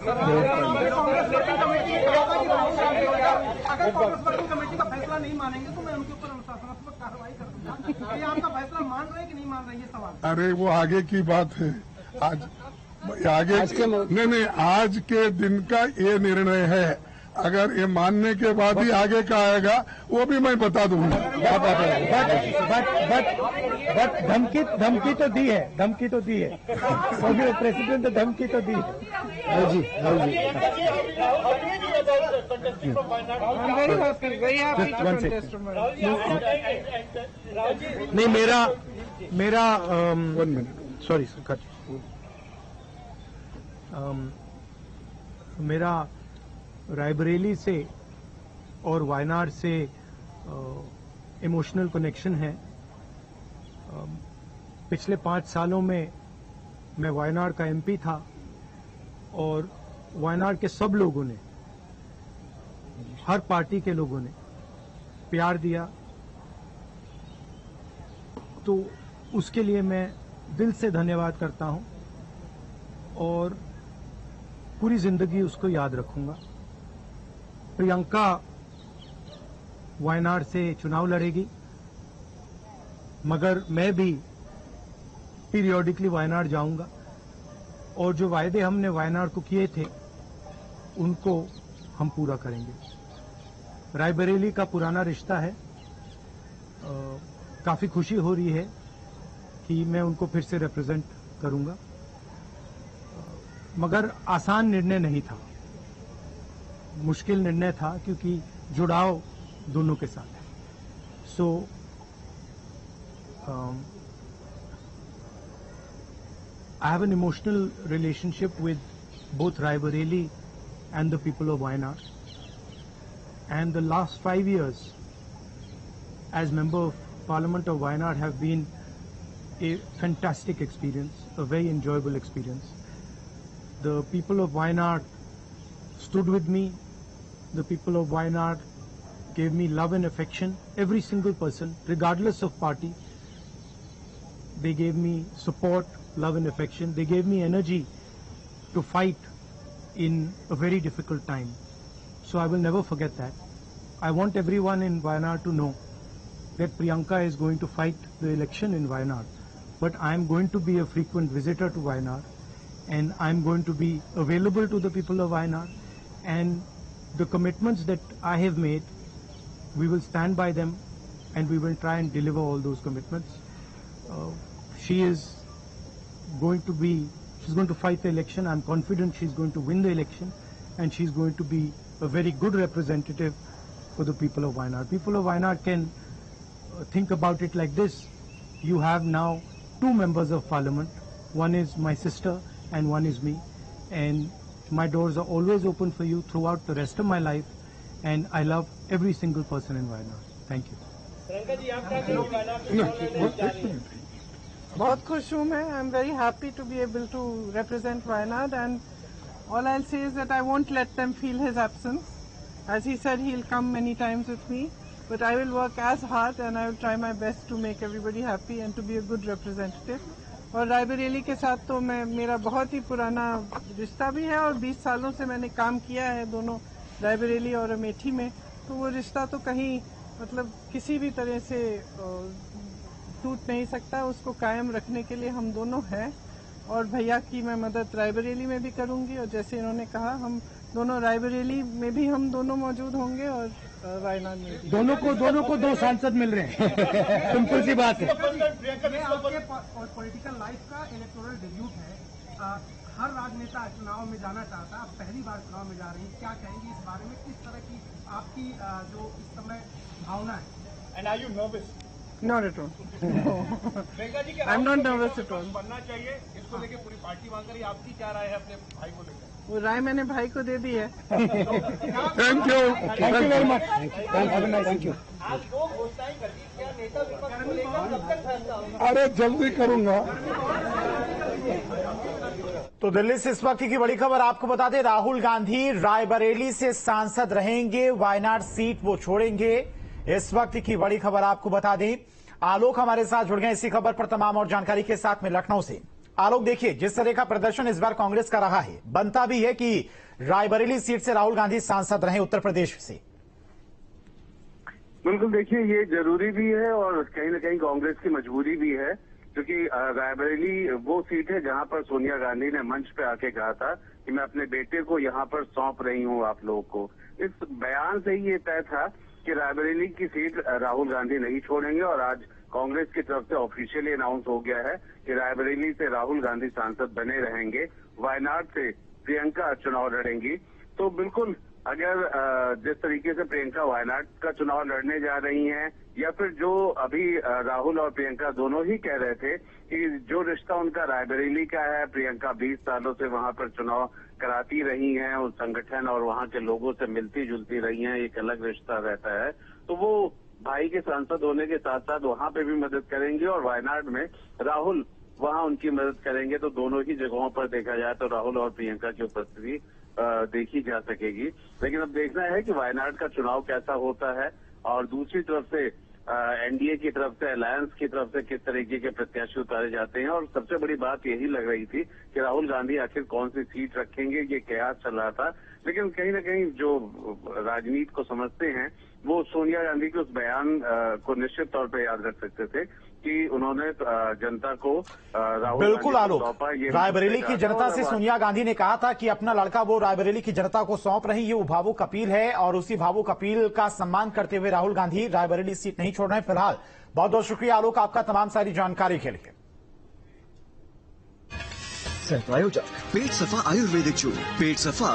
Committee का फैसला नहीं मानेंगे तो मैं उनके ऊपर अनुशासनात्मक कार्रवाई कर दूंगा। ये आपका फैसला मान रहे हैं कि नहीं मान रहे हैं, ये सवाल। अरे वो आगे की बात है। आज नहीं, आज के दिन का ये निर्णय है। अगर ये मानने के बाद ही आगे का आएगा वो भी मैं बता दूंगा। बट धमकी तो दी है, प्रेसिडेंट ने धमकी तो दी है। जी नहीं, मेरा सॉरी सर, मेरा रायबरेली से और वायनाड से इमोशनल कनेक्शन है। पिछले 5 सालों में मैं वायनाड का एमपी था और वायनाड के सब लोगों ने, हर पार्टी के लोगों ने प्यार दिया, तो उसके लिए मैं दिल से धन्यवाद करता हूं और पूरी जिंदगी उसको याद रखूंगा। प्रियंका वायनाड से चुनाव लड़ेगी, मगर मैं भी पीरियोडिकली वायनाड जाऊंगा और जो वायदे हमने वायनाड को किए थे उनको हम पूरा करेंगे। रायबरेली का पुराना रिश्ता है, काफी खुशी हो रही है कि मैं उनको फिर से रिप्रेजेंट करूंगा, मगर आसान निर्णय नहीं था, मुश्किल निर्णय था क्योंकि जुड़ाव दोनों के साथ है। सो I have an emotional relationship with both Raebareli and the people of Wayanad. And the last 5 years as Member of Parliament of Wayanad have been a fantastic experience, a very enjoyable experience. The people of Wayanad stood with me. The people of Wayanad gave me love and affection. Every single person, regardless of party, they gave me support, love and affection. They gave me energy to fight in a very difficult time. So I will never forget that. I want everyone in Wayanad to know that Priyanka is going to fight the election in Wayanad. But I am going to be a frequent visitor to Wayanad, and I am going to be available to the people of Wayanad. And the commitments that I have made, we will stand by them and we will try and deliver all those commitments. She's going to fight the election. I'm confident she's going to win the election, and she's going to be a very good representative for the people of Wayanad. People of Wayanad can think about it like this. You have now 2 members of parliament. One is my sister and one is me. And my doors are always open for you throughout the rest of my life. And I love every single person in Wayanad. Thank you. बहुत खुश हूँ मैं. I'm very happy to be able to represent Wayanad, and all I'll say is that I won't let them feel his absence. As he said, he'll come many times with me, but I will work as hard and I will try my best to make everybody happy and to be a good representative. और रायबरेली के साथ तो मेरा बहुत ही पुराना रिश्ता भी है और 20 सालों से मैंने काम किया है दोनों रायबरेली और अमेठी में, तो वो रिश्ता तो कहीं मतलब किसी भी तरह से टूट नहीं सकता. उसको कायम रखने के लिए हम दोनों हैं और भैया की मैं मदद रायबरेली में भी करूंगी, और जैसे इन्होंने कहा हम दोनों रायबरेली में भी हम दोनों मौजूद होंगे और वायनाड में भी. दोनों को 2 सांसद मिल रहे हैं. सिंपल सी बात है. ये आपके पॉलिटिकल लाइफ का इलेक्टोरल डेब्यूट है. हर राजनेता चुनाव में जाना चाहता है, आप पहली बार चुनाव में जा रही हैं, क्या कहेंगे इस बारे में? किस तरह की आपकी जो इस समय भावना है? And are you nervous? Not at all. I'm not nervous at all. बनना चाहिए, इसको लेके पूरी पार्टी मांग रही है. आपकी क्या राय है अपने भाई को लेकर? वो राय मैंने भाई को दे दी है. Thank you very much. Thank you. आज 2 घोषणाएं कर दी, क्या नेता विपक्ष को लेकर कब तक फैसला होगा? अरे जल्दी करूंगा. तो दिल्ली से इस वक्त की बड़ी खबर आपको बता दें, राहुल गांधी रायबरेली से सांसद रहेंगे, वायनाड सीट वो छोड़ेंगे. इस वक्त की बड़ी खबर आपको बता दें. आलोक हमारे साथ जुड़ गए इसी खबर पर तमाम और जानकारी के साथ में लखनऊ से. आलोक, देखिए जिस तरह का प्रदर्शन इस बार कांग्रेस का रहा है, बनता भी है कि रायबरेली सीट से राहुल गांधी सांसद रहे उत्तर प्रदेश से। बिल्कुल, देखिए ये जरूरी भी है और कहीं ना कहीं कांग्रेस की मजबूरी भी है, क्योंकि रायबरेली वो सीट है जहां पर सोनिया गांधी ने मंच पे आके कहा था कि मैं अपने बेटे को यहां पर सौंप रही हूं आप लोगों को। इस बयान से ही ये तय था कि रायबरेली की सीट राहुल गांधी नहीं छोड़ेंगे और आज कांग्रेस की तरफ से ऑफिशियली अनाउंस हो गया है कि रायबरेली से राहुल गांधी सांसद बने रहेंगे, वायनाड से प्रियंका चुनाव लड़ेंगी। तो बिल्कुल, अगर जिस तरीके से प्रियंका वायनाड का चुनाव लड़ने जा रही हैं, या फिर जो अभी राहुल और प्रियंका दोनों ही कह रहे थे कि जो रिश्ता उनका रायबरेली का है, प्रियंका 20 सालों से वहां पर चुनाव कराती रही हैं, उस संगठन और वहां के लोगों से मिलती जुलती रही हैं, एक अलग रिश्ता रहता है, तो वो भाई के सांसद होने के साथ साथ वहां पे भी मदद करेंगे और वायनाड में राहुल वहां उनकी मदद करेंगे। तो दोनों ही जगहों पर देखा जाए तो राहुल और प्रियंका की उपस्थिति देखी जा सकेगी। लेकिन अब देखना है कि वायनाड का चुनाव कैसा होता है और दूसरी तरफ से एनडीए की तरफ से, अलायंस की तरफ से किस तरीके के प्रत्याशी उतारे जाते हैं। और सबसे बड़ी बात यही लग रही थी कि राहुल गांधी आखिर कौन सी सीट रखेंगे, ये कयास चल रहा था। लेकिन कहीं ना कहीं जो राजनीति को समझते हैं वो सोनिया गांधी के उस बयान को निश्चित तौर पर याद रख सकते थे कि उन्होंने जनता को राहुल बिल्कुल आलोक, गांधी रायबरेली की जनता से सोनिया गांधी ने कहा था कि अपना लड़का वो रायबरेली की जनता को सौंप रही, ये वो भावुक अपील है और उसी भावुक अपील का सम्मान करते हुए राहुल गांधी रायबरेली सीट नहीं छोड़ रहे हैं। फिलहाल बहुत बहुत शुक्रिया आलोक आपका तमाम सारी जानकारी के लिए। प्रायोजक पेट सफा आयुर्वेदिक जूस, पेट सफा